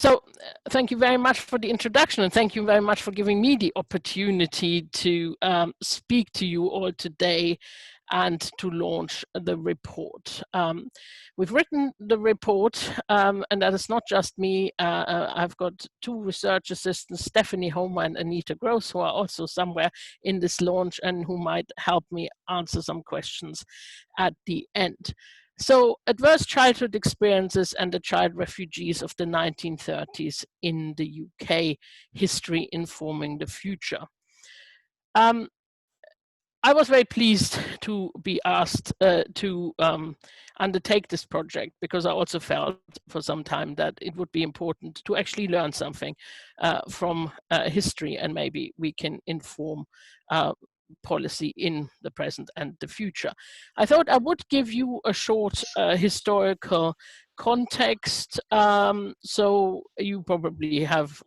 So thank you very much for the introduction, and thank you very much for giving me the opportunity to speak to you all today and to launch the report. We've written the report, and that is not just me. I've got two research assistants, Stephanie Homer and Anita Gross, who are also somewhere in this launch and who might help me answer some questions at the end. So, adverse childhood experiences and the child refugees of the 1930s in the UK, history informing the future. I was very pleased to be asked to undertake this project, because I also felt for some time that it would be important to actually learn something from history, and maybe we can inform policy in the present and the future. I thought I would give you a short historical context. So you probably have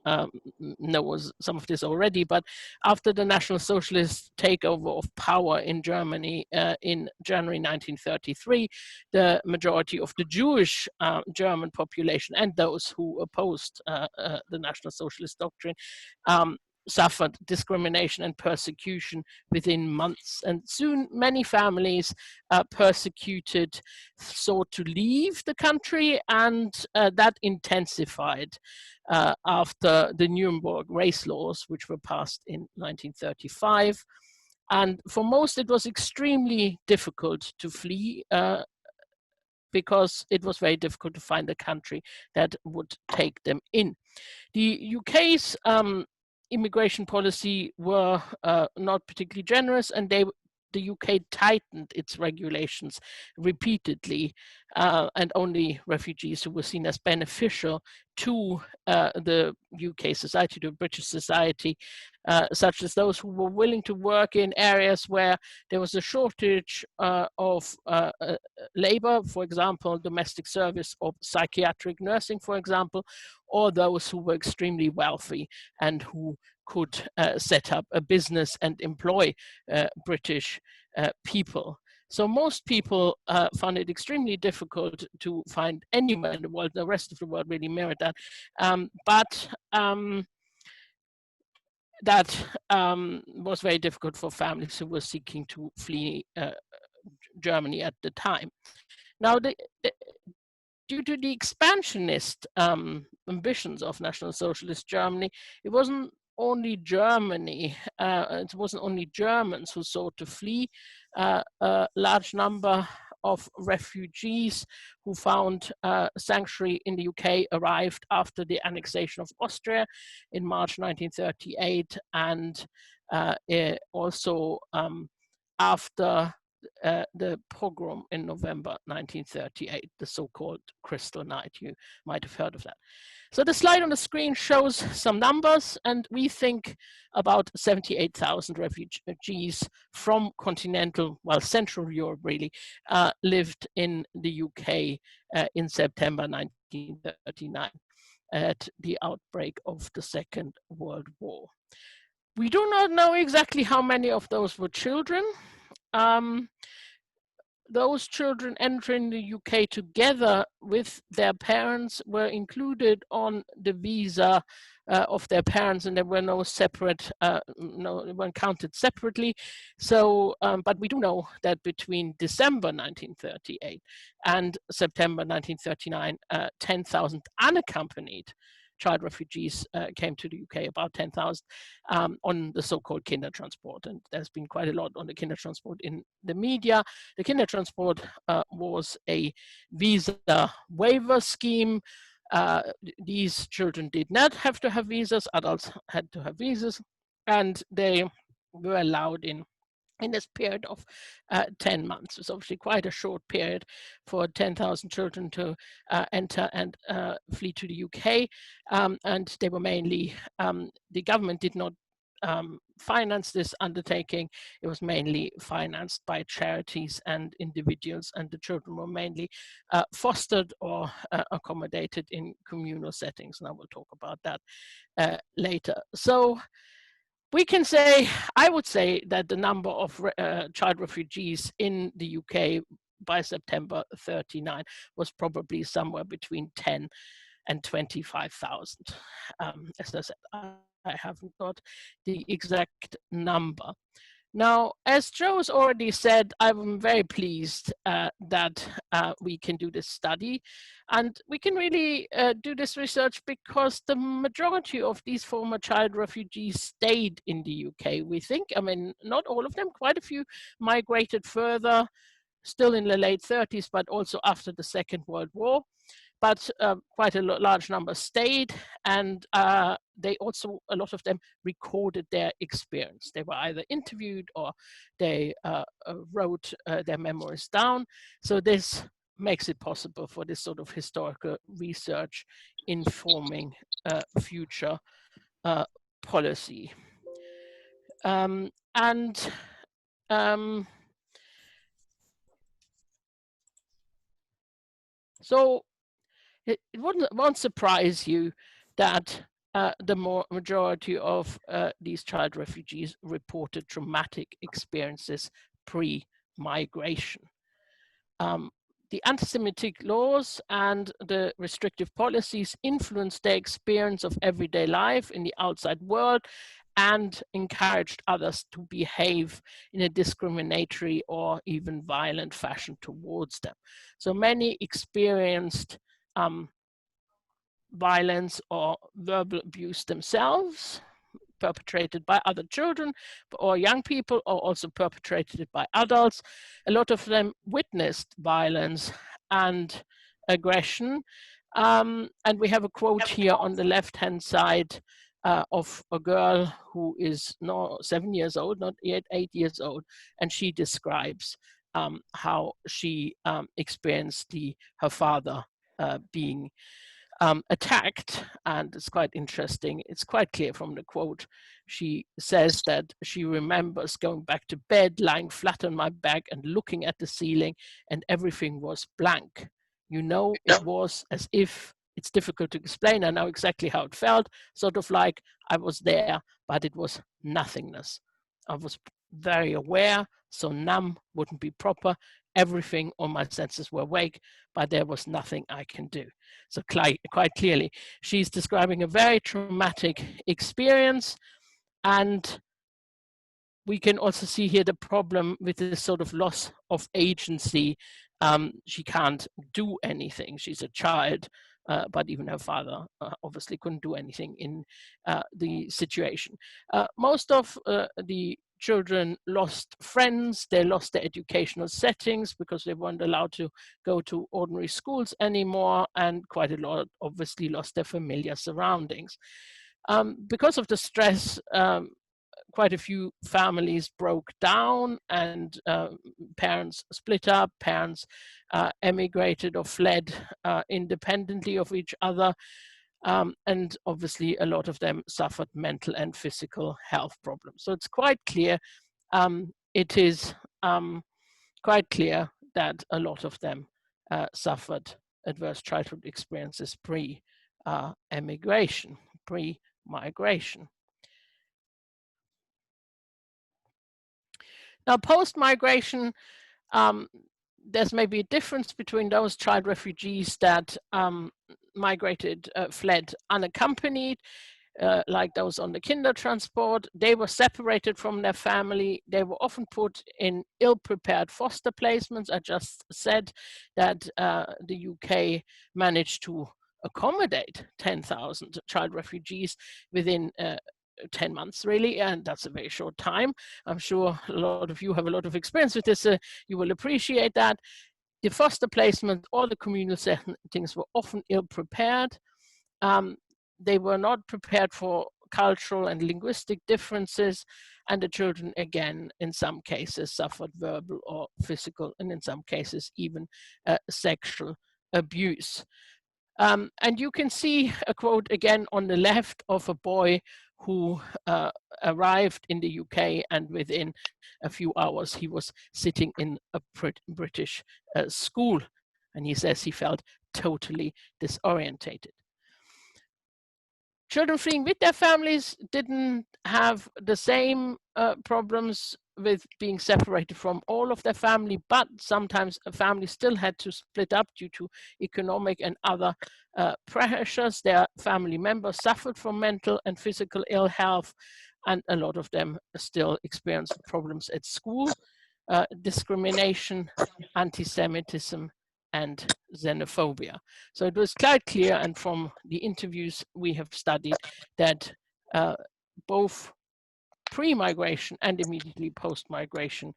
know some of this already, but after the National Socialist takeover of power in Germany in January 1933, the majority of the Jewish German population and those who opposed the National Socialist doctrine suffered discrimination and persecution within months. And soon many families persecuted sought to leave the country, and that intensified after the Nuremberg race laws, which were passed in 1935. And for most, it was extremely difficult to flee because it was very difficult to find a country that would take them in. The UK's immigration policy were not particularly generous, and the UK tightened its regulations repeatedly, and only refugees who were seen as beneficial to the UK society, to British society, such as those who were willing to work in areas where there was a shortage of labor, for example, domestic service or psychiatric nursing, for example, or those who were extremely wealthy and who could set up a business and employ British people. So most people found it extremely difficult to find anywhere in the world. The rest of the world really mirrored that. But that was very difficult for families who were seeking to flee Germany at the time. Now, due to the expansionist ambitions of National Socialist Germany, it wasn't only Germany, it wasn't only Germans who sought to flee. A large number of refugees who found sanctuary in the UK arrived after the annexation of Austria in March 1938, and also after the pogrom in November 1938, the so-called Crystal Night. You might have heard of that. So the slide on the screen shows some numbers, and we think about 78,000 refugees from continental, well, Central Europe really, lived in the UK in September 1939 at the outbreak of the Second World War. We do not know exactly how many of those were children. Those children entering the UK together with their parents were included on the visa of their parents, and there were no separate, they weren't counted separately. So, but we do know that between December 1938 and September 1939, 10,000 unaccompanied child refugees came to the UK, about 10,000, on the so-called Kindertransport. And there's been quite a lot on the Kindertransport in the media. The Kindertransport was a visa waiver scheme. These children did not have to have visas, adults had to have visas, and they were allowed in this period of 10 months. It's obviously quite a short period for 10,000 children to enter and flee to the UK. And they were mainly, the government did not finance this undertaking. It was mainly financed by charities and individuals, and the children were mainly fostered or accommodated in communal settings. And I will talk about that later. So we can say, I would say that the number of child refugees in the UK by September 39 was probably somewhere between 10 and 25,000. As I said, I haven't got the exact number. Now, as Joe's already said, I'm very pleased that we can do this study. And we can really do this research because the majority of these former child refugees stayed in the UK, we think. I mean, not all of them, quite a few migrated further, still in the late 30s, but also after the Second World War. But quite a large number stayed, and they also, a lot of them recorded their experience. They were either interviewed or they wrote their memories down. So this makes it possible for this sort of historical research informing future policy. And so it won't surprise you that the majority of these child refugees reported traumatic experiences pre-migration. The anti-Semitic laws and the restrictive policies influenced their experience of everyday life in the outside world and encouraged others to behave in a discriminatory or even violent fashion towards them. So many experienced violence or verbal abuse themselves, perpetrated by other children or young people, or also perpetrated by adults. A lot of them witnessed violence and aggression. And we have a quote here on the left-hand side of a girl who is now 7 years old, not yet 8 years old, and she describes how she experienced her father being attacked. And it's quite interesting. It's quite clear from the quote. She says that she remembers going back to bed, lying flat on my back and looking at the ceiling, and everything was blank. You know, it was as if, it's difficult to explain. I know exactly how it felt, sort of like I was there, but it was nothingness. I was very aware, so numb wouldn't be proper. Everything, all my senses were awake, but there was nothing I can do. So quite clearly, she's describing a very traumatic experience. And we can also see here the problem with this sort of loss of agency. She can't do anything. She's a child, but even her father obviously couldn't do anything in the situation. Most of the children lost friends, they lost their educational settings because they weren't allowed to go to ordinary schools anymore, and quite a lot obviously lost their familiar surroundings. Because of the stress, quite a few families broke down, and parents split up, parents emigrated or fled independently of each other. And obviously a lot of them suffered mental and physical health problems. So it's quite clear, it is quite clear that a lot of them suffered adverse childhood experiences pre-emigration, pre-migration. Now, post-migration, there's maybe a difference between those child refugees that migrated, fled unaccompanied, like those on the Kindertransport. They were separated from their family. They were often put in ill-prepared foster placements. I just said that the UK managed to accommodate 10,000 child refugees within 10 months, really, and that's a very short time. I'm sure a lot of you have a lot of experience with this. You will appreciate that. The foster placement or the communal settings were often ill-prepared. They were not prepared for cultural and linguistic differences, and the children, again, in some cases, suffered verbal or physical, and in some cases, even sexual abuse. And you can see a quote again on the left of a boy who arrived in the UK, and within a few hours he was sitting in a British school, and he says he felt totally disorientated. Children fleeing with their families didn't have the same problems with being separated from all of their family, but sometimes a family still had to split up due to economic and other pressures. Their family members suffered from mental and physical ill health, and a lot of them still experienced problems at school, discrimination, anti-Semitism, and xenophobia. So it was quite clear, and from the interviews we have studied, that both pre-migration and immediately post-migration,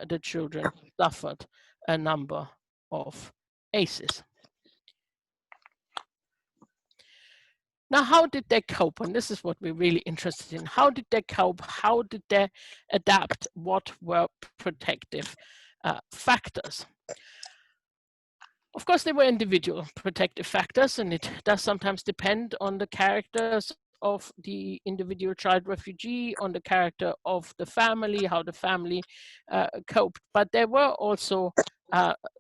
the children suffered a number of ACEs. Now, how did they cope? And this is what we're really interested in. How did they cope? How did they adapt? What were protective factors? Of course, there were individual protective factors, and it does sometimes depend on the characters of the individual child refugee, on the character of the family, how the family coped. But there were also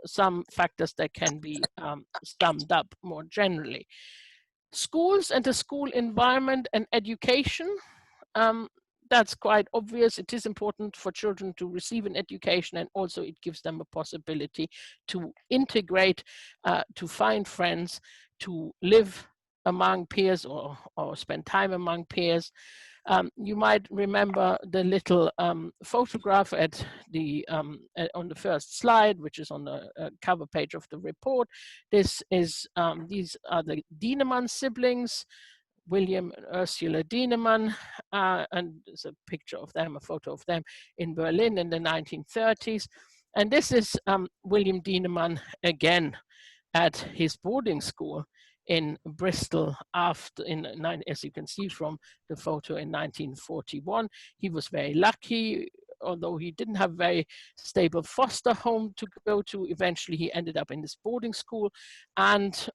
some factors that can be summed up more generally. Schools and the school environment and education. That's quite obvious. It is important for children to receive an education, and also it gives them a possibility to integrate, to find friends, to live among peers, or spend time among peers. You might remember the little photograph at the on the first slide, which is on the cover page of the report. These are the Dienemann siblings, William and Ursula Dienemann, and there's a picture of them, a photo of them in Berlin in the 1930s. And this is William Dienemann again at his boarding school in Bristol after, as you can see from the photo, in 1941. He was very lucky. Although he didn't have a very stable foster home to go to, eventually he ended up in this boarding school. And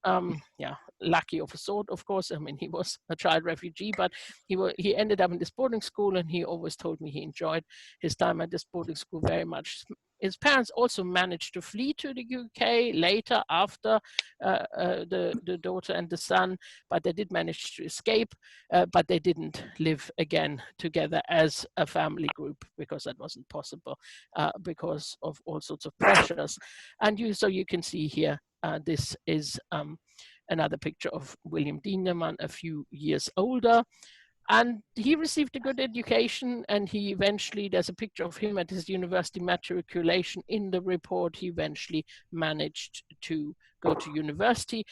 yeah, lucky of a sort, of course. I mean, he was a child refugee, but he ended up in this boarding school, and he always told me he enjoyed his time at this boarding school very much. His parents also managed to flee to the UK later, after the daughter and the son, but they did manage to escape, but they didn't live again together as a family group, because that wasn't possible because of all sorts of pressures. And so you can see here, this is another picture of William Dienemann, a few years older. And he received a good education, and he eventually, there's a picture of him at his university matriculation in the report. He eventually managed to go to university,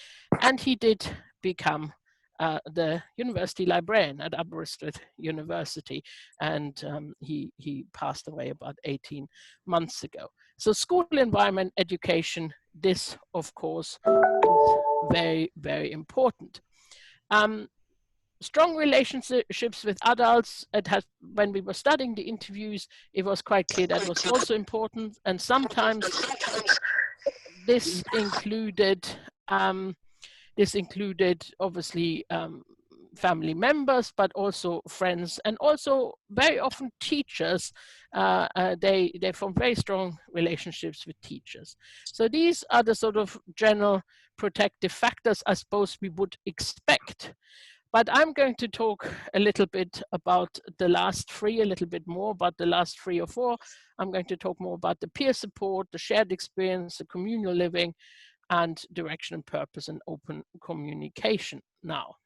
and he did become the university librarian at Aberystwyth University, and he passed away about 18 months ago. So school environment, education, this of course is very, very important. Strong relationships with adults. When we were studying the interviews, it was quite clear that was also important, and sometimes this included obviously family members, but also friends, and also very often teachers. They form very strong relationships with teachers. So these are the sort of general protective factors I suppose we would expect. But I'm going to talk a little bit about the last three, a little bit more about the last 3 or 4. I'm going to talk more about the peer support, the shared experience, the communal living, and direction and purpose and open communication now.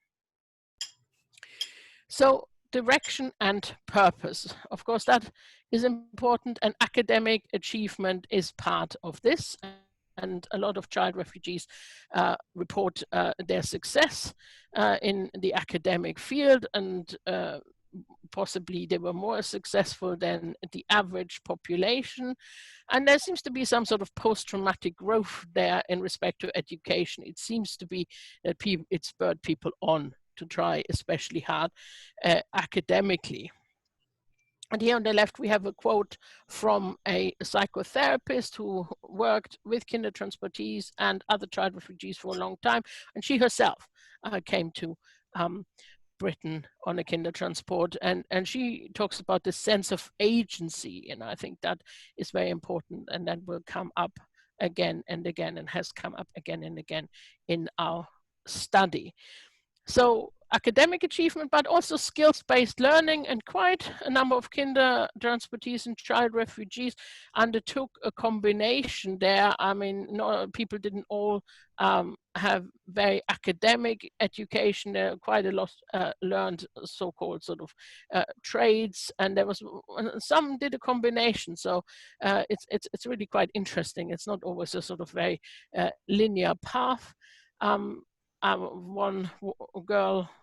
So direction and purpose, of course, that is important, and academic achievement is part of this. And a lot of child refugees report their success in the academic field, and possibly they were more successful than the average population. And there seems to be some sort of post-traumatic growth there in respect to education. It seems to be that it spurred people on to try especially hard academically. And here on the left, we have a quote from a psychotherapist who worked with kinder transportees and other child refugees for a long time. And she herself came to Britain on a kinder transport. And she talks about the sense of agency. And I think that is very important. And that will come up again and again, and has come up again and again in our study. So academic achievement, but also skills-based learning. And quite a number of kinder transportees and child refugees undertook a combination there. I mean, no, people didn't all have very academic education. There quite a lot learned so-called sort of trades, and there was some did a combination. So it's really quite interesting. It's not always a sort of very linear path. One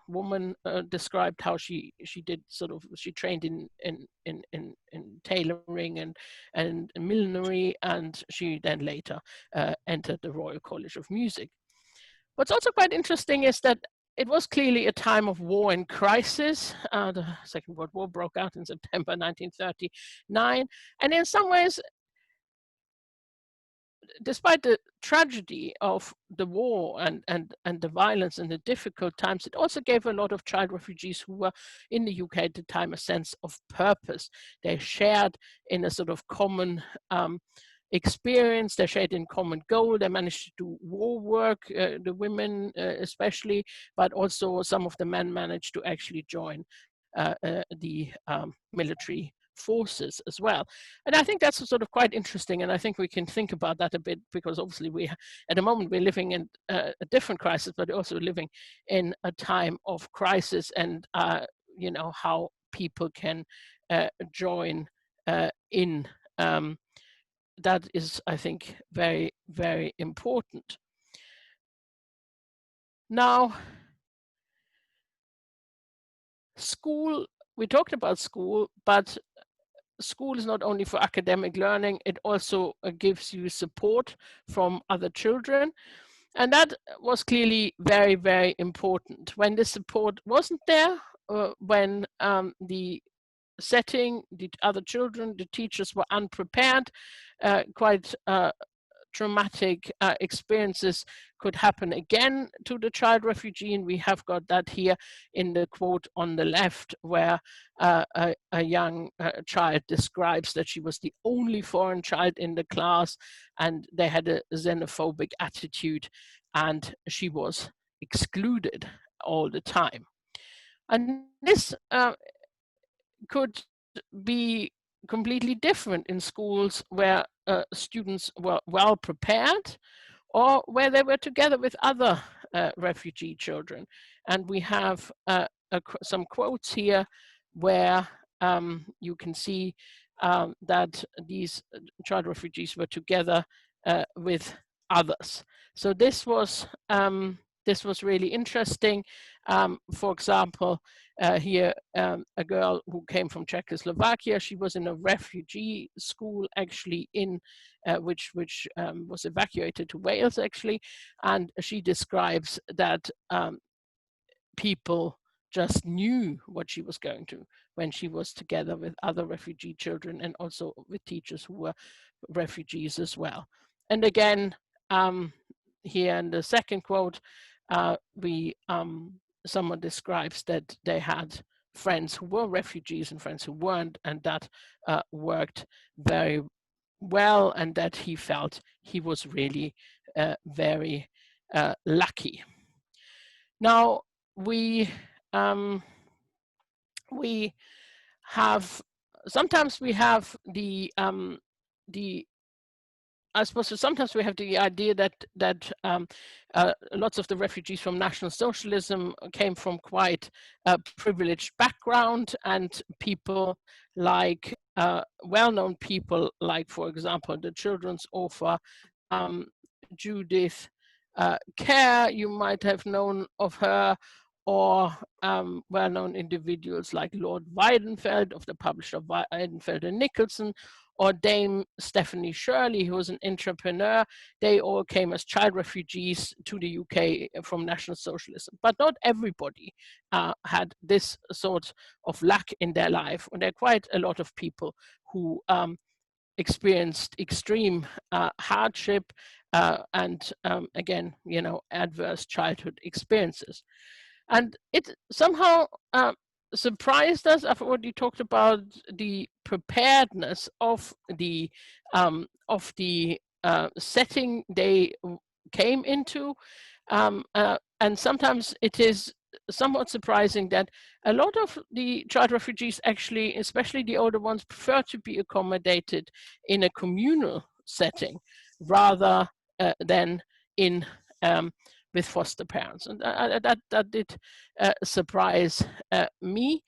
woman described how she did sort of, she trained in tailoring and millinery, and she then later entered the Royal College of Music. What's also quite interesting is that it was clearly a time of war and crisis. The Second World War broke out in September 1939, and in some ways, despite the tragedy of the war and the violence and the difficult times, it also gave a lot of child refugees who were in the UK at the time a sense of purpose. They shared in a sort of common experience, they shared in common goal, they managed to do war work, the women especially, but also some of the men managed to actually join the military forces as well. And I think that's sort of quite interesting, and I think we can think about that a bit, because obviously at the moment we're living in a different crisis, but also living in a time of crisis, and you know, how people can join in. That is, I think, very, very important. Now, school, we talked about school, but school is not only for academic learning, it also gives you support from other children. And that was clearly very, very important. When this support wasn't there, when the setting, the other children, the teachers were unprepared, quite traumatic experiences could happen again to the child refugee. And we have got that here in the quote on the left, where a young child describes that she was the only foreign child in the class, and they had a xenophobic attitude, and she was excluded all the time. And this could be completely different in schools where students were well prepared, or where they were together with other refugee children. And we have some quotes here where you can see that these child refugees were together with others. So this was really interesting. For example, here, a girl who came from Czechoslovakia, she was in a refugee school actually in which was evacuated to Wales actually, and she describes that people just knew what she was going to when she was together with other refugee children, and also with teachers who were refugees as well. And again, here in the second quote, someone describes that they had friends who were refugees and friends who weren't, and that worked very well, and that he felt he was really very lucky. Now, we have, sometimes we have the I suppose sometimes we have the idea that lots of the refugees from National Socialism came from quite a privileged background, and people like well-known people, like, for example, the children's author Judith Kerr, you might have known of her, or well-known individuals like Lord Weidenfeld, of the publisher Weidenfeld and Nicholson, or Dame Stephanie Shirley, who was an entrepreneur. They all came as child refugees to the UK from National Socialism. But not everybody had this sort of luck in their life. And there are quite a lot of people who experienced extreme hardship and again, you know, adverse childhood experiences. And it somehow surprised us. I've already talked about the preparedness of the setting they came into, and sometimes it is somewhat surprising that a lot of the child refugees actually, especially the older ones, prefer to be accommodated in a communal setting rather than in with foster parents. And that did surprise me.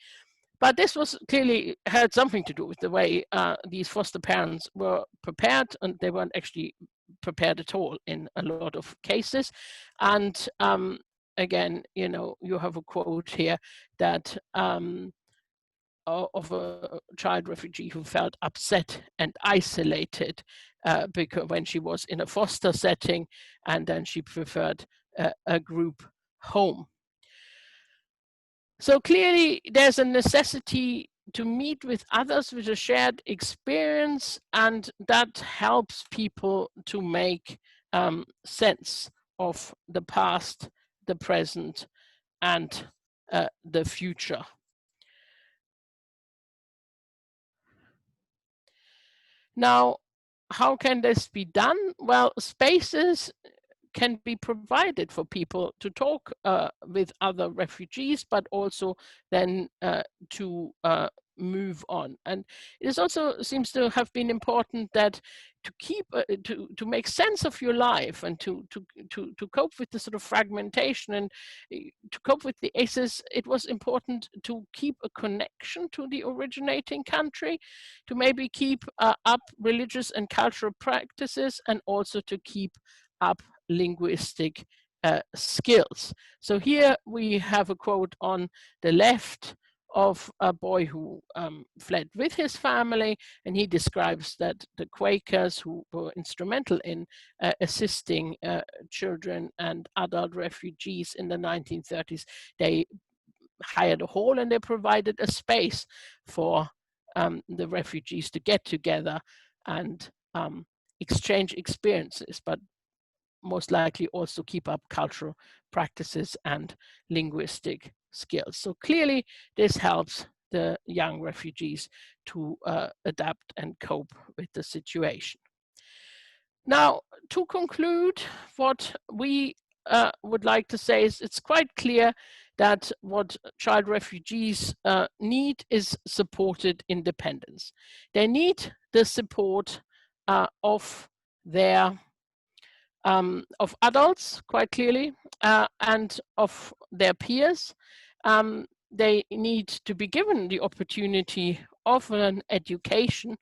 But this was clearly had something to do with the way these foster parents were prepared, and they weren't actually prepared at all in a lot of cases. And again, you know, you have a quote here that of a child refugee who felt upset and isolated because when she was in a foster setting, and then she preferred a group home. So clearly there's a necessity to meet with others with a shared experience, and that helps people to make sense of the past, the present, and the future. Now, how can this be done? Well, spaces can be provided for people to talk with other refugees, but also then to move on. And it is also seems to have been important that to keep to make sense of your life and to cope with the sort of fragmentation and to cope with the ACEs, it was important to keep a connection to the originating country, to maybe keep up religious and cultural practices, and also to keep up linguistic skills. So here we have a quote on the left of a boy who fled with his family, and he describes that the Quakers, who were instrumental in assisting children and adult refugees in the 1930s, they hired a hall and they provided a space for the refugees to get together and exchange experiences, but most likely also keep up cultural practices and linguistic skills. So clearly this helps the young refugees to adapt and cope with the situation. Now, to conclude, what we would like to say is it's quite clear that what child refugees need is supported independence. They need the support of their of adults, quite clearly, and of their peers. They need to be given the opportunity of an education.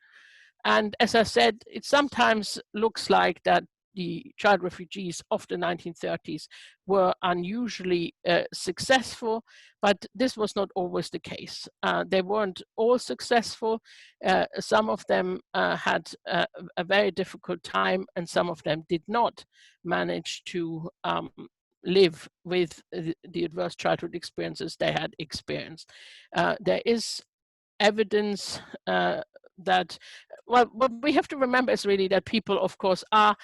And as I said, it sometimes looks like that the child refugees of the 1930s were unusually successful, but this was not always the case. They weren't all successful. Some of them had a very difficult time, and some of them did not manage to live with the adverse childhood experiences they had experienced. There is evidence that, well, what we have to remember is really that people, of course, are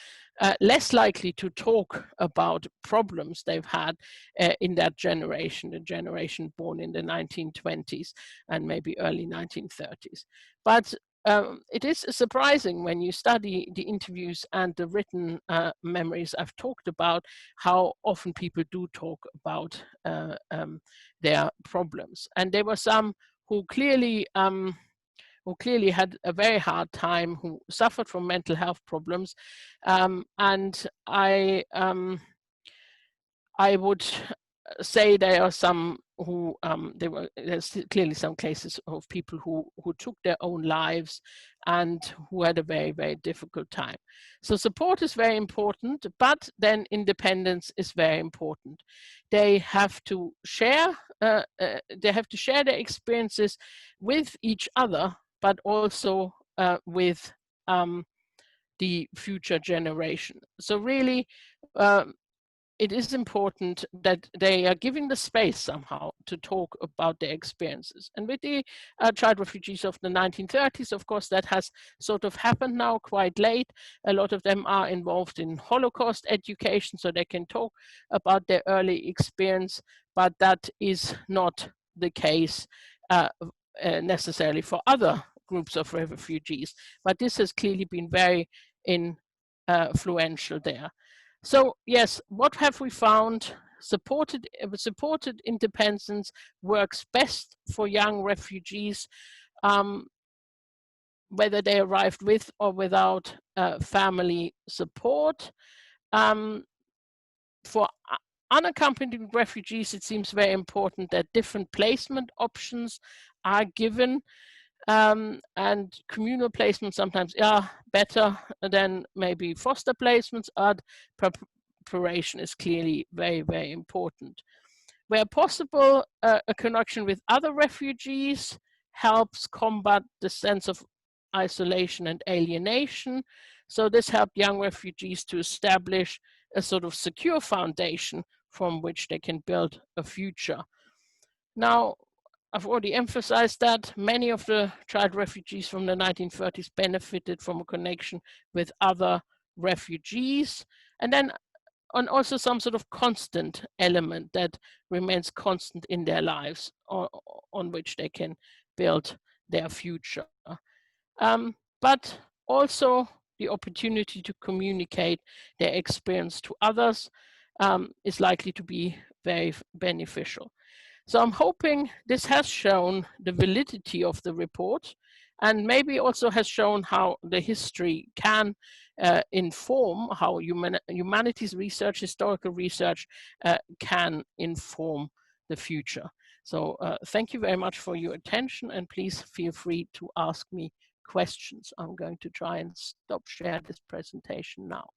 less likely to talk about problems they've had in that generation, the generation born in the 1920s and maybe early 1930s. But it is surprising when you study the interviews and the written memories I've talked about, how often people do talk about their problems. And there were some who clearly had a very hard time, who suffered from mental health problems, and I would say there are some who there's clearly some cases of people who took their own lives and who had a very, very difficult time. So support is very important, but then independence is very important. They have to share their experiences with each other, but also with the future generation. So really, it is important that they are giving the space somehow to talk about their experiences. And with the child refugees of the 1930s, of course, that has sort of happened now quite late. A lot of them are involved in Holocaust education, so they can talk about their early experience, but that is not the case necessarily for other groups of refugees. But this has clearly been very influential there. So yes, what have we found supported independence works best for young refugees, whether they arrived with or without family support. For unaccompanied refugees, it seems very important that different placement options are given, and communal placements sometimes are better than maybe foster placements, and preparation is clearly very, very important. Where possible, a connection with other refugees helps combat the sense of isolation and alienation. So this helped young refugees to establish a sort of secure foundation from which they can build a future. Now, I've already emphasized that many of the child refugees from the 1930s benefited from a connection with other refugees, and then also some sort of constant element that remains constant in their lives, on which they can build their future. But also the opportunity to communicate their experience to others is likely to be very beneficial. So I'm hoping this has shown the validity of the report, and maybe also has shown how the history can inform how humanities research, historical research can inform the future. So thank you very much for your attention, and please feel free to ask me questions. I'm going to try and stop share this presentation now.